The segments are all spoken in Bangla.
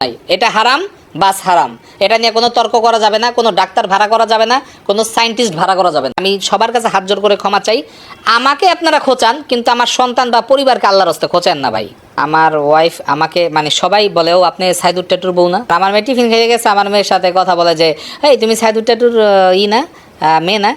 নাই, এটা হারাম বাস হারাম। এটা নিয়ে কোনো তর্ক করা যাবে না, কোনো ডাক্তার ভাড়া করা যাবে না, কোনো সায়েন্টিস্ট ভাড়া করা যাবে না। আমি সবার কাছে হাত জোর করে ক্ষমা চাই। আমাকে আপনারা খোঁচান, কিন্তু আমার সন্তান বা পরিবারকে আল্লাহর হস্তে খোঁচেন না ভাই। আমার ওয়াইফ আমাকে মানে সবাই বলে, ও আপনি সাইদুর ট্যাটুর বউ না? আমার মেয়ে টিফিন খেয়ে গেছে, আমার মেয়ের সাথে কথা বলে যে এই তুমি সাইদুর ট্যাটুর না মেয়ে না?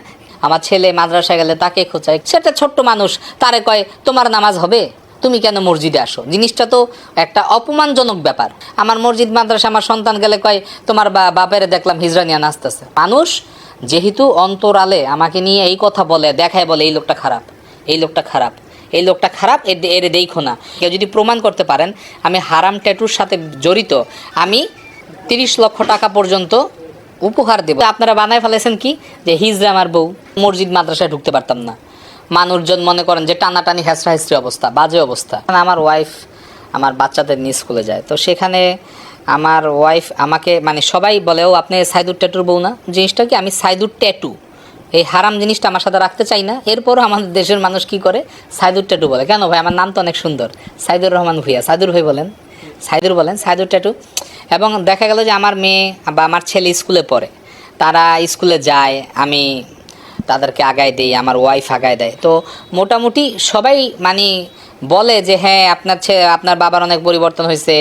আমার ছেলে মাদ্রাসায় গেলে তাকে খোঁচায়, সেটা ছোট্ট মানুষ, তারে কয় তোমার নামাজ হবে, তুমি কেন মসজিদে আসো? জিনিসটা তো একটা অপমানজনক ব্যাপার। আমার মসজিদ মাদ্রাসা আমার সন্তান গেলে কয় তোমার বাপের দেখলাম হিজড়া নিয়ে নাচতেছে। মানুষ যেহেতু অন্তরালে আমাকে নিয়ে এই কথা বলে, দেখায়, বলে এই লোকটা খারাপ, এই লোকটা খারাপ, এই লোকটা খারাপ, এর দেখো না। কেউ যদি প্রমাণ করতে পারেন আমি হারাম ট্যাটুর সাথে জড়িত, আমি 30 লক্ষ টাকা পর্যন্ত উপহার দেব। আপনারা বানায় ফেলেছেন কি যে হিজড়া আমার বউ, মসজিদ মাদ্রাসায় ঢুকতে পারতাম না। মানুষজন মনে করেন যে টানাটানি হেসরা হেসরি অবস্থা, বাজে অবস্থা। আমার ওয়াইফ আমার বাচ্চাদের নিয়ে স্কুলে যায়, তো সেখানে আমার ওয়াইফ আমাকে মানে সবাই বলে, ও আপনি সাইদুর ট্যাটুর বউ না? জিনিসটা কি, আমি সাইদুর ট্যাটু, এই হারাম জিনিসটা আমার সাথে রাখতে চাই না। এরপরও আমাদের দেশের মানুষ কি করে, সাইদুর ট্যাটু বলে। কেন ভাই, আমার নাম তো অনেক সুন্দর, সাইদুর রহমান ভুইয়া। সাইদুর ভাই বলেন, সাইদুর বলেন, সাইদুর ট্যাটু। এবং দেখা গেল যে আমার মেয়ে বা আমার ছেলে স্কুলে পড়ে, তারা স্কুলে যায়, আমি তাদেরকে আগায় দিই, আমার ওয়াইফ আগায় দেয়। তো মোটামুটি সবাই মানে বলে যে হ্যাঁ আপনার বাবার অনেক পরিবর্তন হয়েছে,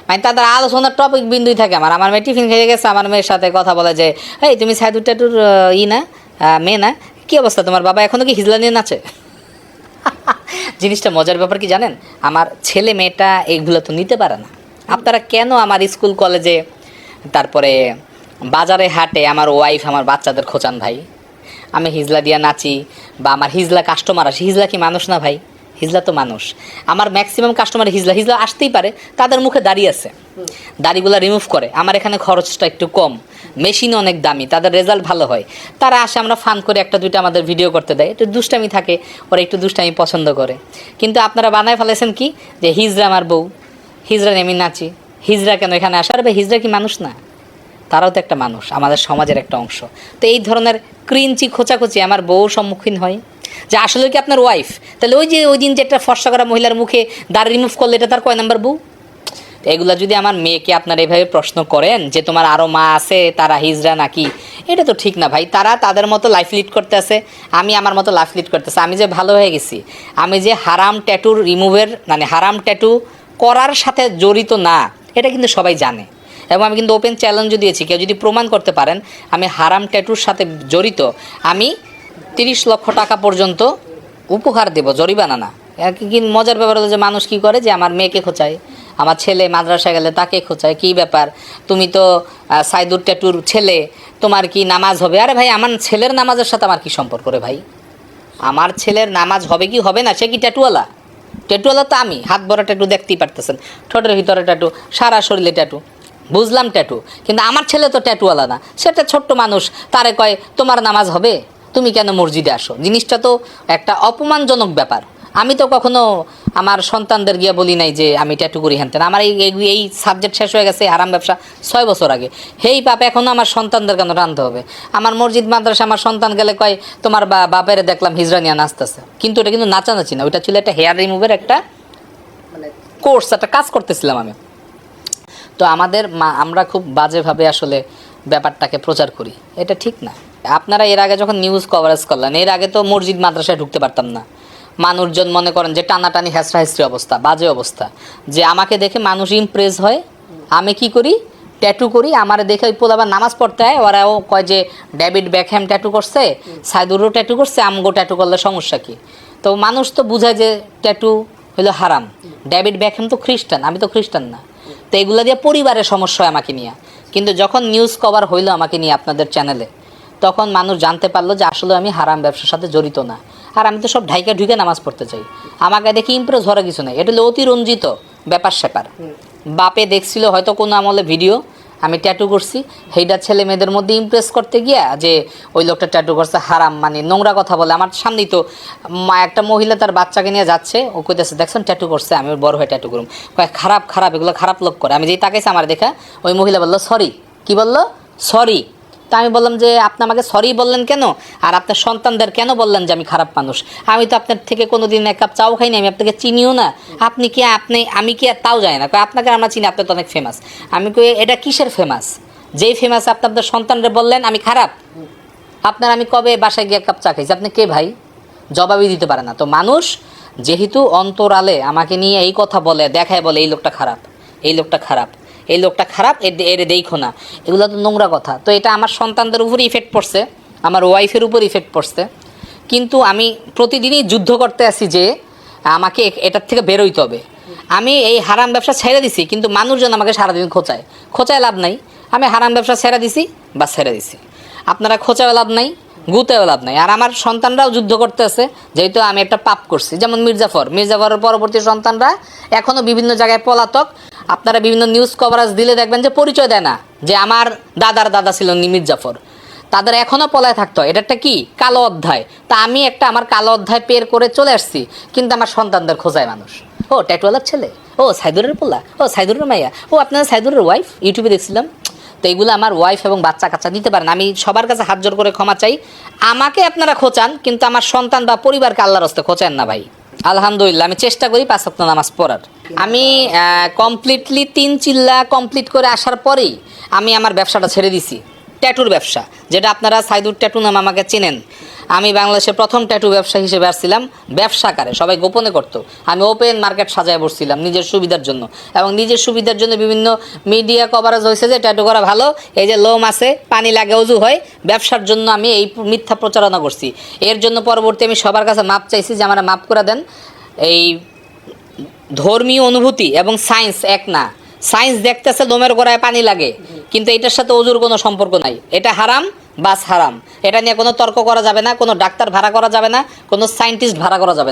মানে তাদের আলোচনার টপিক বিন্দুই থাকে। আমার মেয়ে টিফিন খেয়ে গেছে, আমার মেয়ের সাথে কথা বলে যে এই তুমি সাইদুর ট্যাটুর না মেয়ে না? কী অবস্থা, তোমার বাবা এখনও কি হিজলা নিয়ে নাচে? জিনিসটা মজার ব্যাপার কি জানেন, আমার ছেলে মেয়েটা এগুলো তো নিতে পারে না। আপনারা কেন আমার স্কুল কলেজে তারপরে বাজারে হাটে আমার ওয়াইফ আমার বাচ্চাদের খোঁচান ভাই? আমি হিজলা দিয়া নাচি বা আমার হিজলা কাস্টমার আসে, হিজলা কি মানুষ না ভাই? হিজলা তো মানুষ। আমার ম্যাক্সিমাম কাস্টমার হিজলা আসতেই পারে, তাদের মুখে দাড়ি আছে, দাড়িগুলো রিমুভ করে। আমার এখানে খরচটা একটু কম, মেশিন অনেক দামি, তাদের রেজাল্ট ভালো হয়, তারা আসে, আমরা ফান করে একটা দুইটা আমাদের ভিডিও করতে দেয়, একটু দুষ্টামি থাকে, ওরা একটু দুষ্টামি পছন্দ করে। কিন্তু আপনারা বানায় ফেলেছেন কি যে হিজরা আমার বউ, হিজরা আমি নাচি, হিজরা কেন এখানে আসে? আর ভাই হিজরা কি মানুষ না? তারাও তো একটা মানুষ, আমাদের সমাজের একটা অংশ। তো এই ধরনের ক্রিঞ্চি খোঁচাখুচি আমার বউ সম্মুখীন হয় যে আসলে কি আপনার ওয়াইফ? তাহলে ওই দিন যে একটা ফর্সা করা মহিলার মুখে দাড়ি রিমুভ করলে, এটা তার কয় নাম্বার বউ? এগুলা যদি আমার মেয়েকে আপনারা এভাবে প্রশ্ন করেন যে তোমার আরও মা আছে, তারা হিজড়া নাকি, এটা তো ঠিক না ভাই। তারা তাদের মতো লাইফ লিড করতে আছে, আমি আমার মতো লাইফ লিড করতেছে। আমি যে ভালো হয়ে গেছি, আমি যে হারাম ট্যাটুর রিমুভের মানে হারাম ট্যাটু করার সাথে জড়িত না, এটা কিন্তু সবাই জানে। এবং আমি কিন্তু ওপেন চ্যালেঞ্জও দিয়েছি, কেউ যদি প্রমাণ করতে পারেন আমি হারাম ট্যাটুর সাথে জড়িত, আমি 30 লক্ষ টাকা পর্যন্ত উপহার দেব, জরিমানা না। কিন্তু মজার ব্যাপার হলো যে মানুষ কি করে যে আমার মেয়েকে খোঁচায়, আমার ছেলে মাদ্রাসায় গেলে তাকে খোঁচায়, কী ব্যাপার তুমি তো সাইদুর ট্যাটুর ছেলে, তোমার কি নামাজ হবে? আরে ভাই, আমার ছেলের নামাজের সাথে আমার কি সম্পর্ক রে ভাই? আমার ছেলের নামাজ হবে কি হবে না, সে কি ট্যাটুওয়ালা? ট্যাটুওয়ালা তো আমি, হাত ভরা ট্যাটু দেখতেই পারতেছেন, ঠোঁটের ভিতরে ট্যাটু, সারা শরীরে ট্যাটু, বুঝলাম ট্যাটু, কিন্তু আমার ছেলে তো ট্যাটুওয়ালা না, সেটা ছোট্ট মানুষ, তারে কয় তোমার নামাজ হবে, তুমি কেন মসজিদে আসো? জিনিসটা তো একটা অপমানজনক ব্যাপার। আমি তো কখনো আমার সন্তানদের গিয়ে বলি নাই যে আমি ট্যাটু করি হ্যানতেন। আমার এই সাবজেক্ট শেষ হয়ে গেছে হারাম ব্যবসা 6 বছর আগে। হেই পাপ এখনও আমার সন্তানদের কেন টানতে হবে? আমার মসজিদ মাদ্রাসা আমার সন্তান গেলে কয় তোমার বাপের দেখলাম হিজড়া নিয়ে নাচতেছে, কিন্তু এটা কিন্তু নাচানাচি না, ওইটা ছিল একটা হেয়ার রিমুভের একটা কোর্স, একটা কাজ করতেছিলাম আমি। তো আমরা খুব বাজেভাবে আসলে ব্যাপারটাকে প্রচার করি, এটা ঠিক না। আপনারা এর আগে যখন নিউজ কভারেজ করলেন, এর আগে তো মসজিদ মাদ্রাসায় ঢুকতে পারতাম না। মানুষজন মনে করেন যে টানাটানি হেসরা হেসরি অবস্থা, বাজে অবস্থা, যে আমাকে দেখে মানুষ ইমপ্রেস হয়। আমি কি করি, ট্যাটু করি, আমার দেখে ওই পোলাবার নামাজ পড়তে হয়, ওরাও কয় যে ডেভিড বেকহ্যাম ট্যাটু করছে, সাইদুরও ট্যাটু করছে, আমগো ট্যাটু করলে সমস্যা কি? তো মানুষ তো বুঝায় যে ট্যাটু হলো হারাম। ডেভিড বেকহ্যাম তো খ্রিস্টান, আমি তো খ্রিস্টান না। তো এগুলো দিয়ে পরিবারের সমস্যা হয় আমাকে নিয়ে। কিন্তু যখন নিউজ কভার হইলো আমাকে নিয়ে আপনাদের চ্যানেলে, তখন মানুষ জানতে পারলো যে আসলে আমি হারাম ব্যবসার সাথে জড়িত না। আর আমি তো সব ঢাইকা ঢুকে নামাজ পড়তে চাই, আমাকে দেখি ইমপ্রেস ধরা কিছু নেই, এটা হলো অতিরঞ্জিত ব্যাপার স্যাপার। বাপে দেখছিল হয়তো কোনো আমলে ভিডিও আমি ট্যাটু করছি, সেইটা ছেলে মেয়েদের মধ্যে ইমপ্রেস করতে গিয়া যে ওই লোকটা ট্যাটু করছে হারাম, মানে নোংরা কথা বলে। আমার সামনেই তো একটা মহিলা তার বাচ্চাকে নিয়ে যাচ্ছে, ও কইতেছে দেখছেন ট্যাটু করছে, আমি ওর বড় হয়ে ট্যাটু করুম, কয় খারাপ খারাপ, এগুলো খারাপ লোক করে। আমি যেই তাকাইছি আমার দেখা, ওই মহিলা বললো সরি। কি বললো? সরি। তো তো আমি বললাম যে আপনি আমাকে সরি বললেন কেন, আর আপনার সন্তানদের কেন বললেন যে আমি খারাপ মানুষ? আমি তো আপনার থেকে কোনোদিন এক কাপ চাও খাইনি, আমি আপনাকে চিনিও না। আপনি কি আমি কি তাও জানি না। আপনাকে আমরা চিনি, আপনি তো অনেক ফেমাস। আমি কই এটা কিসের ফেমাস? যেই ফেমাস আপনি আপনার সন্তানদের বললেন আমি খারাপ। আপনার আমি কবে বাসায় গিয়ে এক কাপ চা খাইছি? আপনি কে ভাই? জবাবই দিতে পারে না। তো মানুষ যেহেতু অন্তরালে আমাকে নিয়ে এই কথা বলে, দেখায়, বলে এই লোকটা খারাপ, এই লোকটা খারাপ, এই লোকটা খারাপ, এর দেখো না, এগুলো তো নোংরা কথা। তো এটা আমার সন্তানদের উপর ইফেক্ট পড়ছে, আমার ওয়াইফের উপর ইফেক্ট পড়ছে। কিন্তু আমি প্রতিদিনই যুদ্ধ করতে আসি যে আমাকে এটার থেকে বেরোইতে হবে। আমি এই হারাম ব্যবসা ছেড়ে দিছি, কিন্তু মানুষজন আমাকে সারাদিন খোঁচায় লাভ নাই। আমি হারাম ব্যবসা ছেড়ে দিছি বা ছেড়ে দিছি, আপনারা খোঁচাও লাভ নাই, গুতেও লাভ নাই। আর আমার সন্তানরাও যুদ্ধ করতে আছে, যেহেতু আমি একটা পাপ করছি। যেমন মির্জাফরের পরবর্তী সন্তানরা এখনও বিভিন্ন জায়গায় পলাতক। আপনারা বিভিন্ন নিউজ কভারেজ দিলে দেখবেন যে পরিচয় দেয় না যে আমার দাদার দাদা ছিল মির্জাফর। তাদের এখনও পলায় থাকতে হয়। এটা একটা কি কালো অধ্যায়। তা আমি একটা আমার কালো অধ্যায় পের করে চলে আসছি, কিন্তু আমার সন্তানদের খোঁজায় মানুষ। ও ট্যাটুয়ালার ছেলে, ও সাইদুরের পোলা, ও সাইদুরের মাইয়া, ও আপনারা সাইদুরের ওয়াইফ, ইউটিউবে দেখছিলাম। তো এইগুলো আমার ওয়াইফ এবং বাচ্চা কাচ্চা দিতে পারেন। আমি সবার কাছে হাত জোর করে ক্ষমা চাই। আমাকে আপনারা খোঁচান, কিন্তু আমার সন্তান বা পরিবারকে আল্লাহর হস্তে খোঁচান না ভাই। আলহামদুলিল্লাহ আমি চেষ্টা করি 5 ওয়াক্ত নামাজ পড়ার। আমি কমপ্লিটলি 3 চিল্লা কমপ্লিট করে আসার পরেই আমি আমার ব্যবসাটা ছেড়ে দিছি, ট্যাটুর ব্যবসা, যেটা আপনারা সাইদুর ট্যাটু নাম আমাকে চেনেন। আমি বাংলাদেশের প্রথম ট্যাটু ব্যবসা হিসেবে আসছিলাম ব্যবসাকারে, সবাই গোপনে করতো। আমি ওপেন মার্কেট সাজায় বসছিলাম নিজের সুবিধার জন্য, এবং নিজের সুবিধার জন্য বিভিন্ন মিডিয়া কভারেজ হয়েছে যে ট্যাটু করা ভালো, এই যে লোম আছে, পানি লাগে, অজু হয়। ব্যবসার জন্য আমি এই মিথ্যা প্রচারণা করছি। এর জন্য পরবর্তী আমি সবার কাছে মাপ চাইছি যে আমার মাপ করে দেন। এই ধর্মীয় অনুভূতি এবং সায়েন্স এক না। সায়েন্স দেখতেছে লোমের গোড়ায় পানি লাগে, কিন্তু এটার সাথে অজুর কোনো সম্পর্ক নাই। এটা হারাম, বাস হারাম। এটা নিয়ে কোনো তর্ক করা যাবে না, কোনো ডাক্তার ভাড়া করা যাবে না, কোনো সায়েন্টিস্ট ভাড়া করা যাবে না।